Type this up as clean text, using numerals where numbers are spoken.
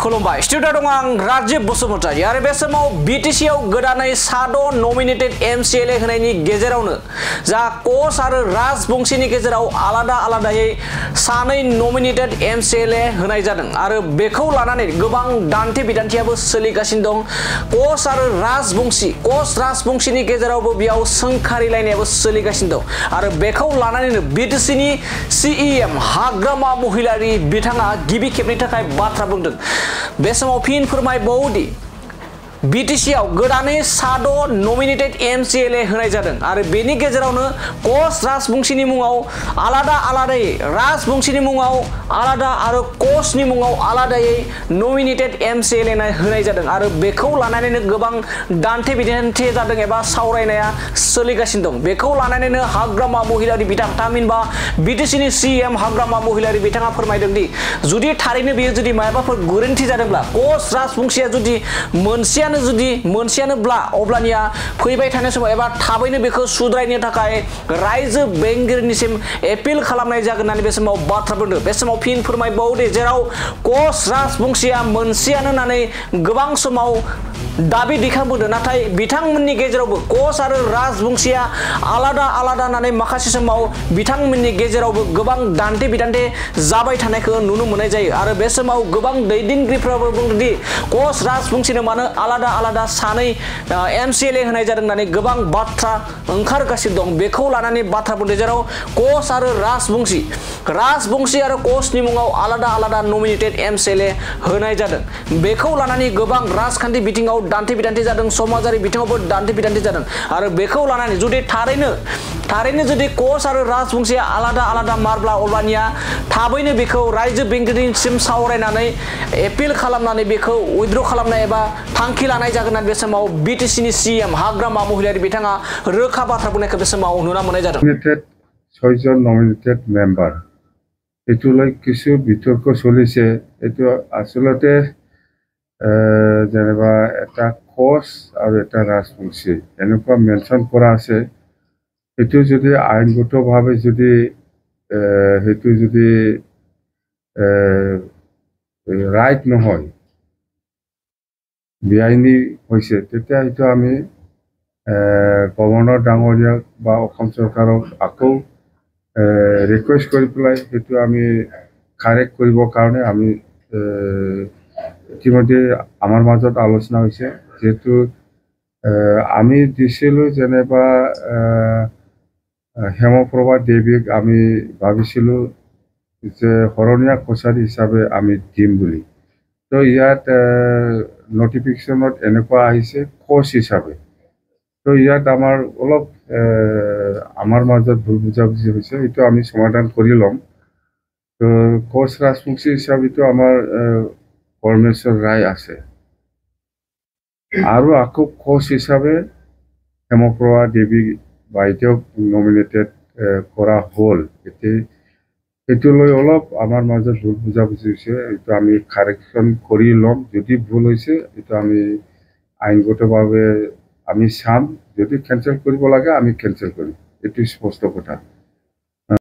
खुलुमबाय स्टुडियो दं आं राजीव बसुमतारी आरो बे समाव बीटीसी आव गोदानै साद' नमिनेटेड एमसीएलए होनायनि गेजेरावनो जा कच आरो राजबंशीनि गेजेराव आलादा आलादायै सानै नमिनेटेड एमसीएलए होनाय जादों आरो बेखौ लानानै गोबां दान्थे बिदान्थेयाबो सोलिगासिनो दं। कच आरो राजबंशीनि गेजेरावबो बेयाव सोंखारिलायनायाबो सोलिगासिनो दं आरो बेखौ लानानैनो बीटीसीनि सीईएम हाग्रामा महिलारी बिथाङा गिबि खेबनि थाखाय बाथ्रा बुंदों। बे समाव फिन फोरमायबावोदि बीटीसी आव गोदानै साद' नमिनेटेड एमसीएलए होनाय जादों आरो बेनि गेजेरावनो कच राजबंशीनि मुङाव आलादा आलादायै राजबंशीनि मुङाव आलादा आरो कचनि मुङाव आलादायै नमिनेटेड एमसीएलए होनाय जादों आरो बेखौ लानानैनो गोबां दान्थे बिदान्थे जादों एबा सावरायनाया सोलिगासिनो दं। बेखौ लानानैनो हाग्रामा महिलारी बिथां थामहिनबा बीटीसीनि सीएम हाग्रामा महिलारी बिथाङा फोरमायदों दि जुदि थारैनो बेयो जुदि माबाफोर गोरोन्थि जादोंब्ला कच राजबंशीया जुदि मोनसेयानोब्ला अब्लानिया फैबाय थानाय समाव एबा थाबैनो बेखौ सुद्रायनो थाखाय रायजो बेंगिरिनिसिम एपिल खालामनाय जागोन होननानै बे समाव बाथ्रा बुंदों। बे समाव फिन फोरमायबावदि जेराव कच राजबंशीया मोनसेयानो होननानै गोबां समाव दाबि दैखांबोदों नाथाय बिथांमोननि गेजेरावबो कच आरो राजबंशीया आलादा आलादा होननानै माखासे समाव बिथांमोननि गेजेरावबो गोबां दान्थे बिदान्थे जाबाय थानायखौ नुनो मोननाय जायो आरो बे समाव गोबां दैदेनगिरिफ्राबो बुंदों दि कच राजबंशीनो मानो आलादा आलादा सानै एमसीएलए होनाय जादों होननानै गोबां बाथ्रा ओंखारगासिनो दं। बेखौ लानानै बाथ्रा बुंदों जेराव कच आरो राजबंशी आरो कचनि मुङाव आलादा आलादा नमिनेटेड एमसीएलए होनाय जादों। बेखौ लानानै गोबां राजखान्थि बिथिङाव दान्थे बिदान्थे जादों, समाजारि बिथिङावबो दान्थे बिदान्थे जादों आरो बेखौ लानानै जुदि थारैनो जुदि कच आरो राजबंशीया आलादा आलादा मारब्ला अब्लानिया थाबैनो बेखौ रायजो बेंगिरिनिसिम सावरायनानै एपिल खालामनानै बेखौ उइथड्र खालामनाय एबा थांखि लानाय जागोन होननानै बे समाव बीटीसीनि सीएम हाग्रामा महिलारी बिथाङा रोखा बाथ्रा बुंनायखौ बे समाव नुनो मोननाय जादों। ছয়জন নমিনেটেড মেম্বার এটোলৈ কিছু বিতর্ক চলিছে। এটো আসলতে যেনিবা এটা কচ আৰু এটা ৰাজবংশী এনেকুৱা মেনশন কৰা আছে। এটো যদি আইনগতভাৱে যদি হেতু যদি রাইট নহয় বেআইনী হৈছে তেতিয়া এইটো আমি গভৰ্ণৰ ডাঙৰীয়াক বা অসম চৰকাৰক আকৌ ৰিকুৱেষ্ট কৰি পেলাই সেইটো আমি কাৰেক্ট কৰিবৰ কাৰণে আমি ইতিমধ্যে আমাৰ মাজত আলোচনা হৈছে। যেহেতু আমি দিছিলোঁ যেনিবা হেমপ্ৰভা দেৱীক আমি ভাবিছিলোঁ যে শৰণীয়া কছাৰী হিচাপে আমি দিম বুলি। তো ইয়াত নটিফিকেশ্যনত এনেকুৱা আহিছে কচ হিচাপে। তো ইয়াত আমাৰ অলপ আমাৰ মাজত ভুল বুজাবুজি হৈছে, এইটো আমি সমাধান কৰি ল'ম। তো কচ ৰাজবংশী হিচাপেতো আমাৰ পৰমেশ্বৰ ৰায় আছে আৰু আকৌ কচ হিচাপে হেমপ্ৰভা দেৱী বাইদেউক নমিনেটেড কৰা হ'ল। সেইটো লৈ অলপ আমাৰ মাজত ভুল বুজাবুজি হৈছে, এইটো আমি কাৰেকশ্যন কৰি ল'ম। যদি ভুল হৈছে এইটো আমি আইনগতভাৱে আমি চাম, যদি কেঞ্চেল কৰিব লাগে আমি কেঞ্চেল কৰিম, এইটো স্পষ্ট কথা।